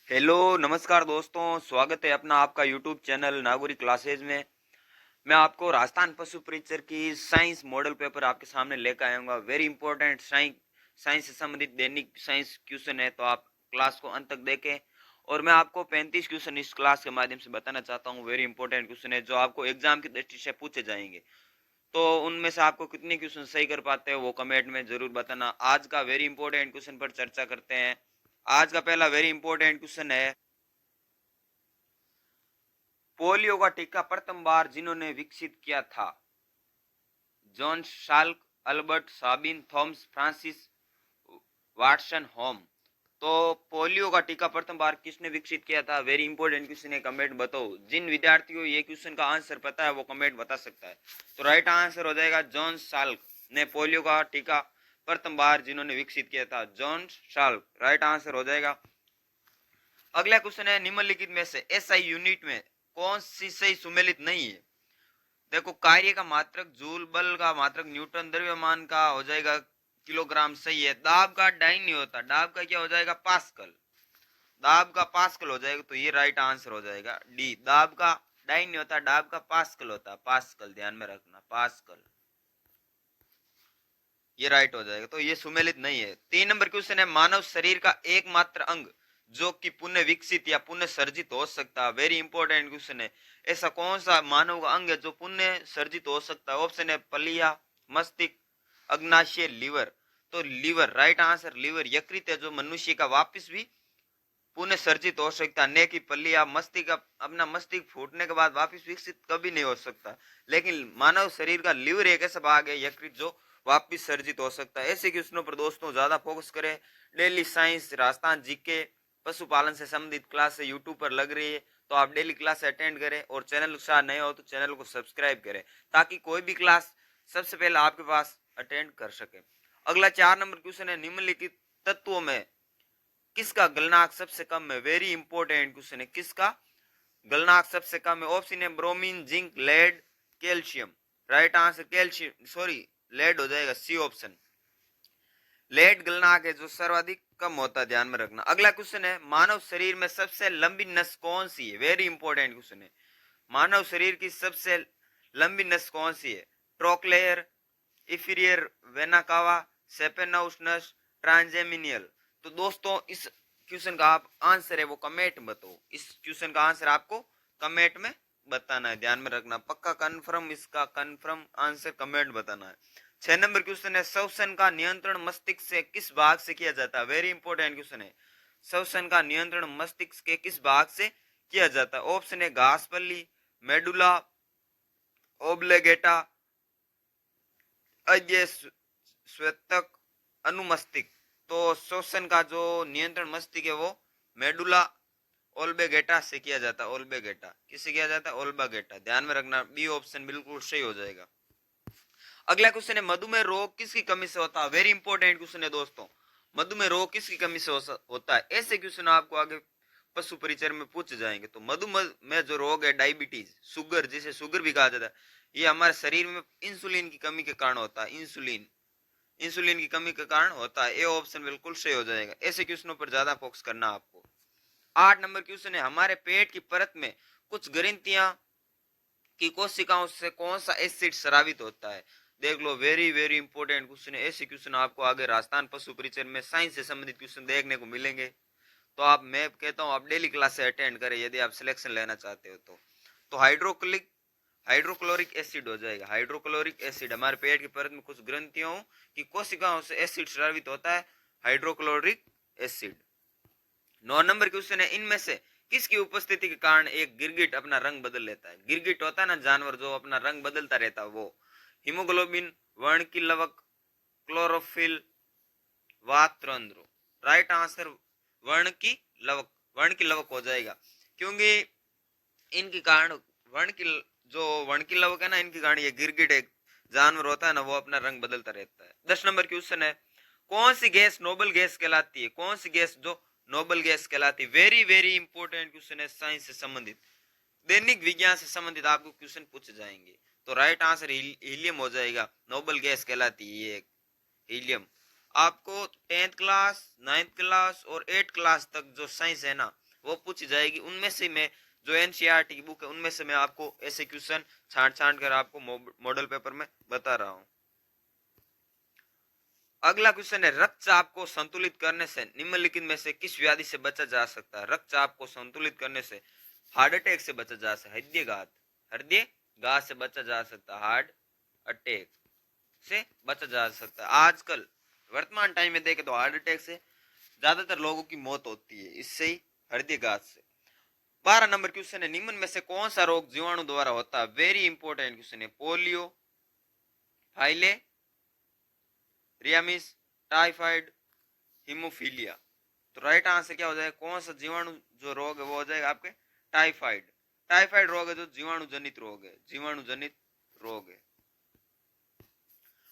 Hello नमस्कार दोस्तों, स्वागत है अपना आपका यूट्यूब चैनल नागौरी क्लासेज में। मैं आपको राजस्थान पशु परिचर की साइंस मॉडल पेपर आपके सामने लेकर आऊंगा। वेरी इंपॉर्टेंट साइंस से संबंधित दैनिक साइंस क्वेश्चन है, तो आप क्लास को अंत तक देखें। और मैं आपको 35 क्वेश्चन इस क्लास के माध्यम से बताना चाहता हूँ। वेरी इंपॉर्टेंट क्वेश्चन है जो आपको एग्जाम की दृष्टि से पूछे जाएंगे। तो उनमें से आपको कितने क्वेश्चन सही कर पाते हैं वो कमेंट में जरूर बताना। आज का वेरी इंपॉर्टेंट क्वेश्चन पर चर्चा करते हैं। आज का पहला वेरी इंपॉर्टेंट क्वेश्चन है, पोलियो का टीका प्रथम बार जिन्होंने विकसित किया था? John Salk, Albert Sabin, Thomas Francis, Watson Home. तो पोलियो का टीका प्रथम बार किसने विकसित किया था? वेरी इंपॉर्टेंट क्वेश्चन है, कमेंट बताओ। जिन विद्यार्थियों ये क्वेश्चन का आंसर पता है वो कमेंट बता सकता है। तो राइट आंसर हो जाएगा जॉन शाल्क ने पोलियो का टीका प्रथम बार जिन्होंने विकसित किया था, जॉन शाल्क राइट आंसर हो जाएगा। अगला क्वेश्चन है, निम्नलिखित में से एसआई यूनिट में कौन सी सही सुमेलित नहीं है? देखो, कार्य का मात्रक जूल, बल का मात्रक न्यूटन, द्रव्यमान का हो जाएगा किलोग्राम, सही है। दाब का डाइन नहीं होता, दाब का क्या हो जाएगा? पास्कल। दाब का पास्कल हो जाएगा, तो ये राइट आंसर हो जाएगा डी। दाब का डाइन नहीं होता, दाब का पास्कल होता, पास्कल ध्यान में रखना, पास्कल। ये राइट हो जाएगा, तो ये सुमेलित नहीं है। 3 नंबर क्वेश्चन है, मानव शरीर का एकमात्र अंग जो कि पुनः विकसित या पुनः सर्जित हो सकता है। वेरी इंपॉर्टेंट क्वेश्चन है। ऐसा कौन सा मानव का अंग है जो पुनः सर्जित हो सकता है? ऑप्शन है पलिया, मस्तिष्क, अग्नाशय, लीवर। तो लीवर राइट आंसर, लीवर यकृत है जो मनुष्य का वापिस भी पुनः सर्जित हो सकता है। न कि पलिया, मस्तिष्क अपना मस्तिष्क फूटने के बाद वापिस विकसित कभी नहीं हो सकता। लेकिन मानव शरीर का लीवर एक ऐसा भाग है यकृत जो वापिस सर्जित हो सकता है। ऐसे क्वेश्चनों पर दोस्तों ज्यादा फोकस करें। डेली साइंस, राजस्थान जीके, पशुपालन से संबंधित क्लास यूट्यूब पर लग रही है, तो आप डेली क्लास अटेंड करें। और चैनल के नए हो तो चैनल को सब्सक्राइब करें ताकि कोई भी क्लास सबसे पहले आपके पास अटेंड कर सके। अगला 4 नंबर क्वेश्चन है, निम्नलिखित तत्वों में किसका गलनांक सबसे कम है? वेरी इंपॉर्टेंट क्वेश्चन है, किसका गलनांक सबसे कम है? ऑप्शन है bromine, zinc, lead, calcium. Right answer calcium, sorry lead हो जाएगा, सी ऑप्शन। लेड गलनांक है जो सर्वाधिक कम होता है, ध्यान में रखना। अगला क्वेश्चन है, मानव शरीर में सबसे लंबी नस कौन सी है? वेरी इंपॉर्टेंट क्वेश्चन है। मानव शरीर की सबसे लंबी नस कौन सी है? ट्रोक्लेयर, इफीरियर वेना कावा, सेपेनोस नस, ट्रांजेमिनियल। तो दोस्तों इस क्वेश्चन का आप आंसर है वो कमेंट बताओ। इस क्वेश्चन का आंसर आपको कमेंट में बताना है, ध्यान में रखना। पक्का कंफर्म, इसका कंफर्म आंसर कमेंट बताना है। 6 नंबर क्वेश्चन है, श्वसन का नियंत्रण मस्तिष्क से किस भाग से किया जाता है? वेरी इंपॉर्टेंट क्वेश्चन है। श्वसन का नियंत्रण मस्तिष्क के किस भाग से किया जाता है? ऑप्शन है घासपल्ली, मेडुला ओब्लेगेटा, अजय श्वेतक, अनुमस्तिष्क। तो श्वसन का जो नियंत्रण मस्तिष्क है वो मेडुला ओल्बेगेटा से किया जाता है। ओल्बेगेटा किससे किया जाता है? ओल्बेगेटा, ध्यान में रखना, बी ऑप्शन बिल्कुल सही हो जाएगा। अगला क्वेश्चन है, मधुमेह रोग किसकी कमी से होता है? वेरी इंपॉर्टेंट क्वेश्चन है दोस्तों। मधुमेह रोग किसकी कमी से होता है? ऐसे क्वेश्चन आपको आगे पशु परिचर में पूछे जाएंगे। तो मधुमेह जो रोग है, डायबिटीज, शुगर, जिसे शुगर भी कहा जाता है, ये हमारे शरीर में इंसुलिन की कमी के कारण होता है। इंसुलिन की कमी के कारण होता है। ये ऑप्शन बिल्कुल सही हो जाएगा। ऐसे क्वेश्चनों पर ज्यादा फोकस करना आपको। 8 नंबर क्वेश्चन है, हमारे पेट की परत में कुछ ग्रंथियां की कोशिकाओं से कौन सा एसिड स्रावित होता है? देख लो, वेरी वेरी इंपॉर्टेंट क्वेश्चन है। ऐसे क्वेश्चन आपको आगे राजस्थान पशु परिचय में साइंस से संबंधित क्वेश्चन देखने को मिलेंगे। तो आप, मैं कहता हूं, आप डेली क्लास से अटेंड करें यदि आप सिलेक्शन लेना चाहते हो तो हाइड्रोक्लोरिक एसिड हो जाएगा। हाइड्रोक्लोरिक एसिड, हमारे पेट की परत में कुछ ग्रंथियों की कोशिकाओं से एसिड स्रावित होता है, हाइड्रोक्लोरिक एसिड। 9 नंबर क्वेश्चन है, इनमें से किसकी उपस्थिति के कारण एक गिरगिट अपना रंग बदल लेता है? गिरगिट होता है ना जानवर जो अपना रंग बदलता रहता है, वो हीमोग्लोबिन, वर्ण की लवक, क्लोरोफिल, वातरंध्र। राइट आंसर वर्ण की लवक, वर्ण की लवक हो जाएगा। क्योंकि इनके कारण वर्ण की लवक है ना, इनके कारण ये गिरगिट एक जानवर होता है ना, वो अपना रंग बदलता रहता है। 10 नंबर क्वेश्चन है, कौन सी गैस नोबल गैस कहलाती है? कौन सी गैस जो नोबल गैस कहलाती है? वेरी वेरी इंपॉर्टेंट क्वेश्चन है, साइंस से संबंधित, दैनिक विज्ञान से संबंधित आपको क्वेश्चन पूछे जाएंगे। तो राइट आंसर हीलियम हो जाएगा, नोबल गैस कहलाती है ये हीलियम। आपको 10th क्लास, 9th क्लास और 8th क्लास तक जो साइंस है ना, वो पूछी जाएगी। उनमें से मैं जो एनसीईआरटी की बुक है उनमें से मैं आपको ऐसे क्वेश्चन छांट छांट कर आपको मॉडल पेपर में बता रहा हूं। अगला क्वेश्चन है, रक्तचाप को संतुलित करने से निम्नलिखित में से किस व्याधि से बचा जा सकता है? रक्तचाप को संतुलित करने से हार्ट अटैक से बचा जा सकता है, हृदयघात से बचा जा सकता है, हार्ट अटैक से बचा जा सकता है। आजकल वर्तमान टाइम में देखें तो हार्ट अटैक से ज्यादातर लोगों की मौत होती है, इससे ही हृदयघात से। 12 नंबर क्वेश्चन है, निम्न में से कौन सा रोग जीवाणु द्वारा होता है? वेरी इंपॉर्टेंट क्वेश्चन है। पोलियो, फाइले रियामिस, टाइफाइड, हीमोफीलिया। तो राइट आंसर क्या हो जाएगा? कौन सा जीवाणु जो रोग है वो हो जाएगा आपके टाइफाइड। टाइफाइड रोग है जो जीवाणु जनित रोग है, जीवाणु जनित रोग है।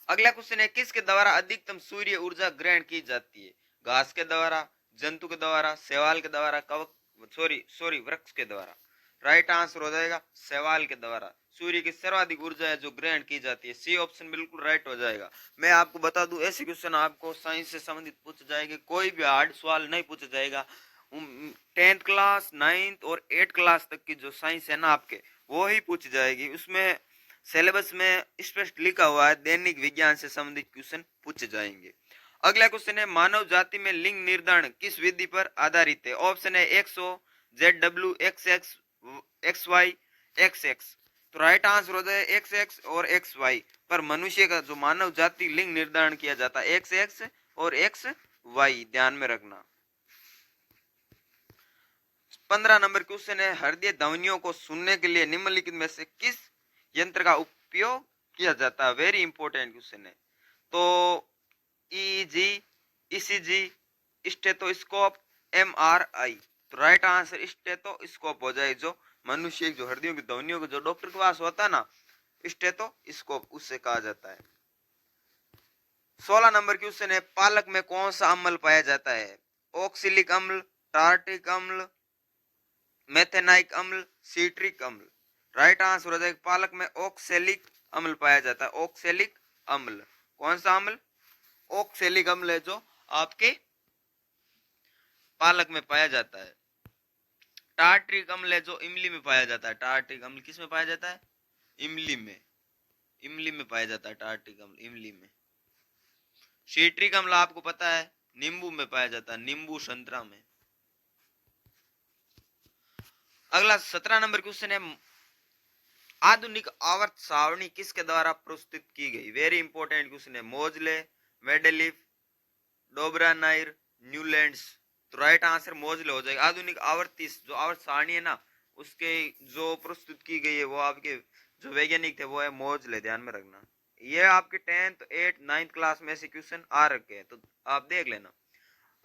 अगला क्वेश्चन है, किसके द्वारा अधिकतम सूर्य ऊर्जा ग्रहण की जाती है? घास के द्वारा, जंतु के द्वारा, शैवाल के द्वारा, कवक सॉरी वृक्ष के द्वारा। राइट आंसर हो जाएगा शैवाल के द्वारा सूर्य की सर्वाधिक ऊर्जा है जो ग्रहण की जाती है। सी ऑप्शन बिल्कुल राइट हो जाएगा। मैं आपको बता दूं ऐसे क्वेश्चन आपको साइंस से संबंधित पूछे जाएंगे, कोई भी हार्ड सवाल नहीं पूछा जाएगा। 10th क्लास 9th और 8th क्लास तक की जो साइंस है ना आपके, वो ही पूछी जाएगी। उसमें सिलेबस में स्पष्ट लिखा हुआ है दैनिक विज्ञान से संबंधित क्वेश्चन पूछे जाएंगे। अगला क्वेश्चन है, मानव जाति में लिंग निर्धारण किस विधि पर आधारित है? ऑप्शन है XO, ZW, XX, XY, XX। तो राइट आंसर हो जाए XX और XY पर मनुष्य का जो मानव जाति लिंग निर्धारण किया जाता है XX और XY, ध्यान में रखना। 15 नंबर क्वेश्चन है, हृदय ध्वनियों को सुनने के लिए निम्नलिखित में से किस यंत्र का उपयोग किया जाता है? वेरी इंपॉर्टेंट क्वेश्चन है। तो EEG, ECG, स्टेथोस्कोप, MRI। तो राइट आंसर स्टेथोस्कोप हो जाए, जो मनुष्य जो हृदयों की ध्वनियों को जो डॉक्टर के पास होता है ना, स्टेथोस्कोप उससे कहा जाता है। 16 नंबर क्वेश्चन है, पालक में कौन सा अम्ल पाया जाता है? ऑक्सिलिक अम्ल, टार्टिक अम्ल, मेथेनाइक अम्ल, सीट्रिक अम्ल। राइट आंसर हो जाएगा पालक में ऑक्सैलिक अम्ल पाया जाता है। ऑक्सैलिक अम्ल, कौन सा अम्ल? ऑक्सैलिक अम्ल है जो आपके पालक में पाया जाता है। टार्ट्रिक अम्ल है जो इमली में पाया जाता है। टार्ट्रिक अम्ल किस में पाया जाता है? इमली में, इमली में पाया जाता है टार्ट्रिक अम्ल, इमली में। सीट्रिक अम्ल आपको पता है नींबू में पाया जाता है, नींबू संतरा में। अगला 17 नंबर क्वेश्चन है, आधुनिक आवर्त सारणी किसके द्वारा प्रस्तुत की गई? वेरी इंपॉर्टेंट क्वेश्चन है। मोजले, मेंडेलीफ, डोबरानाइर, न्यूलैंड्स। तो राइट आंसर मोजले हो जाएगा। आधुनिक आवर्ती जो आवर्त सारणी है ना, उसके जो प्रस्तुत की गई है वो आपके जो वैज्ञानिक थे वो है मोजले, ध्यान में रखना। ये आपके 10th 8th 9th क्लास में से क्वेश्चन आ रखे हैं, तो आप देख लेना।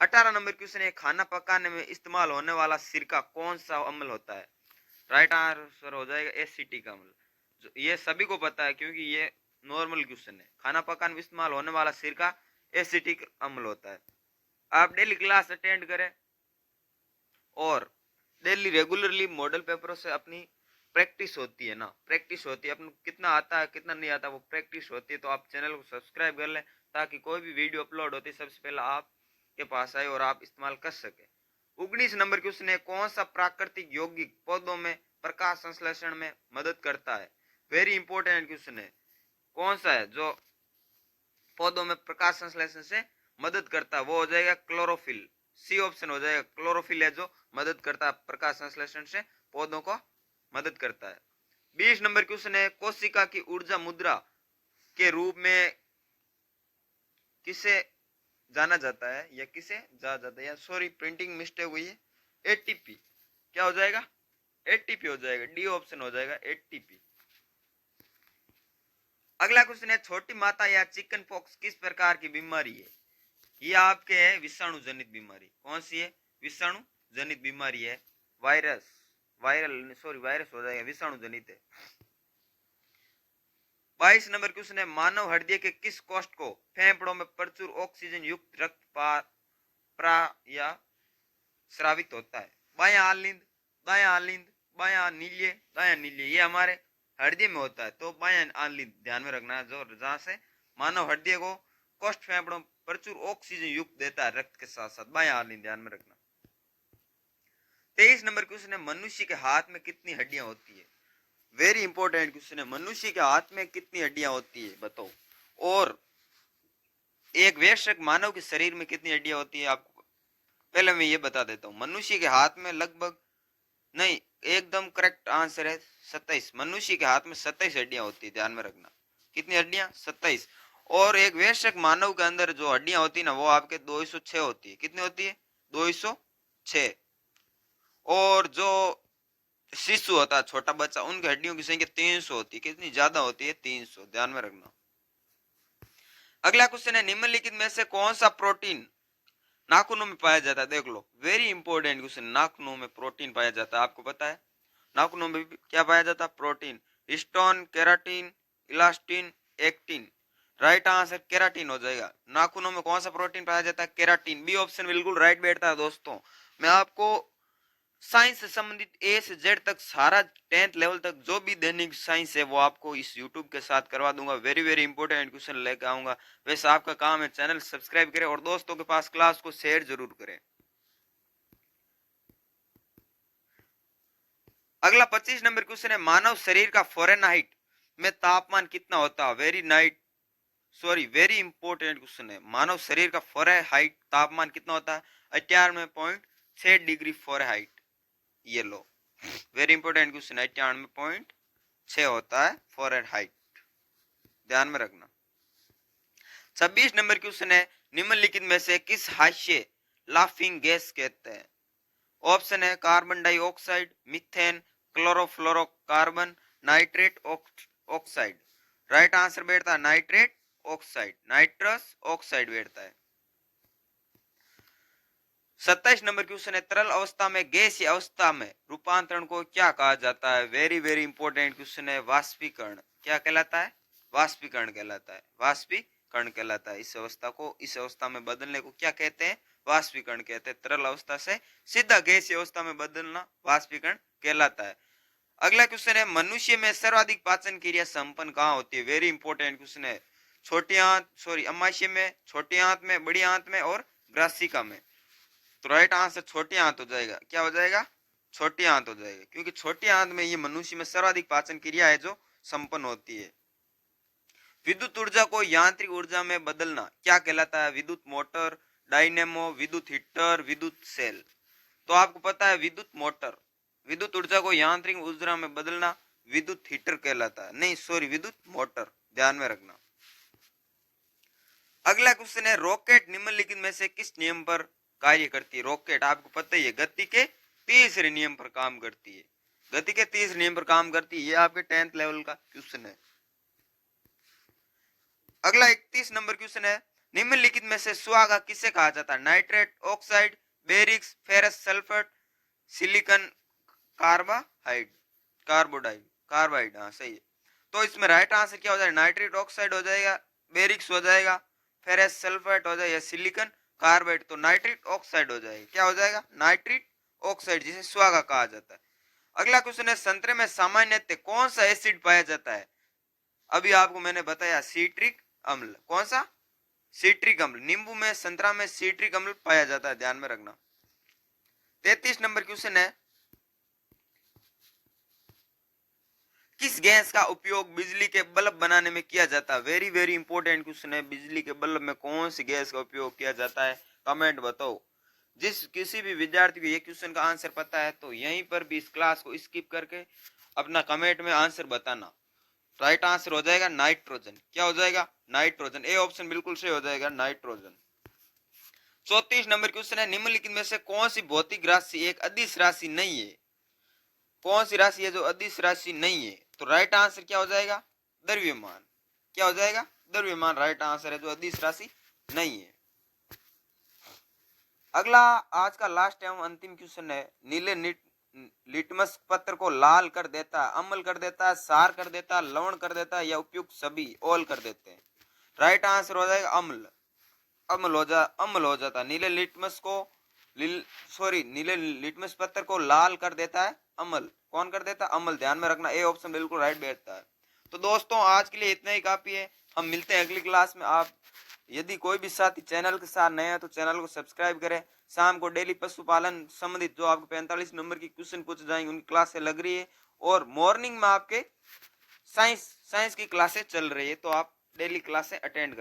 18 नंबर क्वेश्चन है, खाना पकाने में इस्तेमाल होने वाला सिरका कौन सा अम्ल होता है? राइट आंसर हो जाएगा एसिटिक अम्ल। ये सभी को पता है क्योंकि ये नॉर्मल क्वेश्चन है। खाना पकाने में इस्तेमाल होने वाला सिरका एसिटिक अम्ल होता है। आप डेली क्लास अटेंड करें और डेली रेगुलरली मॉडल पेपरों से अपनी प्रैक्टिस होती है ना, प्रैक्टिस होती है, अपन कितना आता है कितना नहीं आता वो प्रैक्टिस होती है। तो आप चैनल को सब्सक्राइब कर लें ताकि कोई भी वीडियो अपलोड होती है सबसे पहले आपके पास आए और आप इस्तेमाल कर सके। 19 नंबर क्वेश्चन है, कौन सा प्राकृतिक यौगिक पौधों में प्रकाश संश्लेषण में मदद करता है? वेरी इंपॉर्टेंट क्वेश्चन है। कौन सा है जो पौधों में प्रकाश संश्लेषण से मदद करता है? वो हो जाएगा क्लोरोफिल। सी ऑप्शन हो जाएगा, क्लोरोफिल है जो मदद करता है प्रकाश संश्लेषण से, पौधों को मदद करता है। 20 नंबर क्वेश्चन है, कोशिका की ऊर्जा मुद्रा के रूप में किसे जाना जाता है या किसे जाना जाता है? या सॉरी प्रिंटिंग मिस्टेक हुई है, एटीपी। क्या हो जाएगा? एटीपी हो जाएगा। डी ऑप्शन हो जाएगा एटीपी। अगला क्वेश्चन है, छोटी माता या चिकन पॉक्स किस प्रकार की बीमारी है? ये आपके है विषाणु जनित बीमारी। कौन सी है? विषाणु जनित बीमारी है। वायरस, वायरस हो जाएगा, विषाणु जनित है। 22 नंबर क्वेश्चन है, मानव हृदय के किस कोष्ठ को फेफड़ों में प्रचुर ऑक्सीजन युक्त रक्त या स्रावित होता है? बायां आलिंद, दायां आलिंद, बायां नील्य, दायां नील्य। ये हमारे हृदय में होता है, तो बायां आलिंद ध्यान में रखना है, जो जहां से मानव हृदय को कोष्ठ फेफड़ों प्रचुर ऑक्सीजन युक्त देता है रक्त के साथ साथ, बायां आलिंद ध्यान में रखना। 23 नंबर क्वेश्चन है, मनुष्य के हाथ में कितनी हड्डियां होती है? वेरी इंपॉर्टेंट क्वेश्चन है, मनुष्य के हाथ में कितनी हड्डियां होती है बताओ। और एक वयस्क मानव के शरीर में कितनी हड्डियां होती है आपको पहले मैं ये बता देता हूँ। मनुष्य के हाथ में लगभग, नहीं, एकदम करेक्ट आंसर है 27। मनुष्य के हाथ में 27 हड्डियां होती है, ध्यान में रखना। कितनी हड्डियां? 27। और एक वयस्क मानव के अंदर जो हड्डियां होती है ना, वो आपके 206 होती है। कितनी होती है? 206। और जो शिशु होता है, छोटा बच्चा, उनकी हड्डियों की संख्या 300 होती है। कितनी ज्यादा होती है? 300, ध्यान में रखना। अगला क्वेश्चन है, निम्नलिखित में से कौन सा प्रोटीन नाखूनों में पाया जाता है? देख लो, वेरी इंपॉर्टेंट क्वेश्चन। नाखूनों में प्रोटीन पाया जाता है, आपको पता है? नाखूनों में क्या पाया जाता है? Protein. Histone, keratin, elastin, actin. Right answer keratin हो जाएगा। नाखूनों में कौन सा प्रोटीन पाया जाता है? केराटिन। बी ऑप्शन बिल्कुल राइट बैठता है दोस्तों। मैं आपको साइंस से संबंधित ए से जेड तक सारा 10th लेवल तक जो भी दैनिक साइंस है वो आपको इस यूट्यूब के साथ करवा दूंगा। वेरी वेरी इंपॉर्टेंट क्वेश्चन लेकर आऊंगा। वैसे आपका काम है चैनल सब्सक्राइब करें और दोस्तों के पास क्लास को शेयर जरूर करें। अगला 25 नंबर क्वेश्चन है, मानव शरीर का फ़ारेनहाइट में तापमान कितना होता है? वेरी इंपॉर्टेंट क्वेश्चन है। मानव शरीर का फ़ारेनहाइट तापमान कितना होता है? 98.6 डिग्री फ़ारेनहाइट। ये लो, वेरी इंपॉर्टेंट क्वेश्चन है। 98.6 होता है फ़ारेनहाइट, ध्यान में रखना। 26 नंबर क्वेश्चन है, निम्नलिखित में से किस हास्य लाफिंग गैस कहते हैं? ऑप्शन है carbon dioxide, methane, chlorofluorocarbon, nitrate oxide. Right answer बैठता है नाइट्रेट ऑक्साइड, नाइट्रस ऑक्साइड बैठता है। 27 नंबर क्वेश्चन है, तरल अवस्था में गैसीय अवस्था में रूपांतरण को क्या कहा जाता है? वेरी वेरी इंपॉर्टेंट क्वेश्चन है। वाष्पीकरण। क्या कहलाता है? वाष्पीकरण कहलाता है। वाष्पीकरण कहलाता है। इस अवस्था को, इस अवस्था में बदलने को क्या कहते हैं? वाष्पीकरण कहते हैं। तरल अवस्था से सीधा गैसीय अवस्था में बदलना वाष्पीकरण कहलाता है। अगला क्वेश्चन है, मनुष्य में सर्वाधिक पाचन क्रिया संपन्न कहाँ होती है? वेरी इंपॉर्टेंट क्वेश्चन है। छोटी आंत, सॉरी अमाशय में, छोटी आंत में, बड़ी आंत में और ग्रासिका में। तो राइट आंसर छोटी आंत हो जाएगा। क्या हो जाएगा? छोटी आंत हो जाएगा, क्योंकि छोटी आंत में ये मनुष्य में सर्वाधिक पाचन क्रिया है जो संपन्न होती है। विद्युत ऊर्जा को यांत्रिक ऊर्जा में बदलना क्या कहलाता है? विद्युत मोटर, डायनेमो, विद्युत हीटर, विद्युत सेल। तो आपको पता है विद्युत मोटर। विद्युत ऊर्जा को यांत्रिक ऊर्जा में बदलना विद्युत हीटर कहलाता है। नहीं सॉरी, विद्युत मोटर, ध्यान में रखना। अगला क्वेश्चन है, रॉकेट निम्नलिखित में से किस नियम पर कार्य करती है? रॉकेट आपको पता ही है, गति के तीसरे नियम पर काम करती है। गति के तीसरे नियम पर काम करती है। ये आपके 10th लेवल का क्वेश्चन है। अगला 31 नंबर क्वेश्चन है, निम्नलिखित में से सुहागा किसे कहा जाता है? Nitrate oxide, borax, ferrous sulphate, silicon carbide, carbodide, carbide. हाँ सही है। तो इसमें राइट आंसर क्या हो जाएगा? नाइट्रेट ऑक्साइड हो जाएगा, बेरिक्स हो जाएगा, फेरस सल्फेट हो जाएगा, सिलिकॉन कार्बाइड। तो नाइट्रेट ऑक्साइड हो जाएगा। क्या हो जाएगा? नाइट्रेट ऑक्साइड, जिसे सुहागा कहा जाता है। अगला क्वेश्चन है, संतरे में सामान्यतः कौन सा एसिड पाया जाता है? अभी आपको मैंने बताया सिट्रिक अम्ल। कौन सा? सिट्रिक अम्ल। नींबू में, संतरा में सिट्रिक अम्ल पाया जाता है, ध्यान में रखना। 33 नंबर क्वेश्चन है, किस गैस का उपयोग बिजली के बल्ब बनाने में किया जाता है? वेरी वेरी इंपॉर्टेंट क्वेश्चन है। बिजली के बल्ब में कौन सी गैस का उपयोग किया जाता है? कमेंट बताओ। जिस किसी भी विद्यार्थी को ये क्वेश्चन का आंसर पता है तो यहीं पर भी इस क्लास को स्किप करके अपना कमेंट में आंसर बताना। राइट आंसर हो जाएगा नाइट्रोजन। क्या हो जाएगा? नाइट्रोजन। ए ऑप्शन बिल्कुल सही हो जाएगा, नाइट्रोजन। 34 नंबर क्वेश्चन है, निम्नलिखित में से कौन सी भौतिक राशि एक अदिश राशि नहीं है? कौन सी राशि है जो अदिश राशि नहीं है? तो राइट आंसर क्या हो जाएगा? द्रव्यमान। क्या हो जाएगा? द्रव्यमान राइट आंसर है जो अदिश राशि नहीं है। अगला आज का लास्ट एवं अंतिम क्वेश्चन है, नीले लिटमस पत्र को लाल कर देता है, अम्ल कर देता है, सार कर देता है, लवण कर देता है या उपयुक्त सभी ऑल कर देते हैं? राइट आंसर हो जाएगा अम्ल। अम्ल हो जाता है। नीले लिटमस पत्थर को लाल कर देता है अम्ल। कौन कर देता है? अम्ल। ध्यान में रखना, ए ऑप्शन बिल्कुल राइट बैठता है। तो दोस्तों आज के लिए इतना ही काफी है। हम मिलते हैं अगली क्लास में। आप यदि कोई भी साथी चैनल के साथ नए हैं तो चैनल को सब्सक्राइब करें, शाम को डेली पशुपालन संबंधित जो आपको 45 नंबर की क्वेश्चन पूछे जाएंगे उनकी क्लासें लग रही है। और मॉर्निंग में आपके साइंस की क्लासें चल रही है, तो आप डेली क्लासें अटेंड कर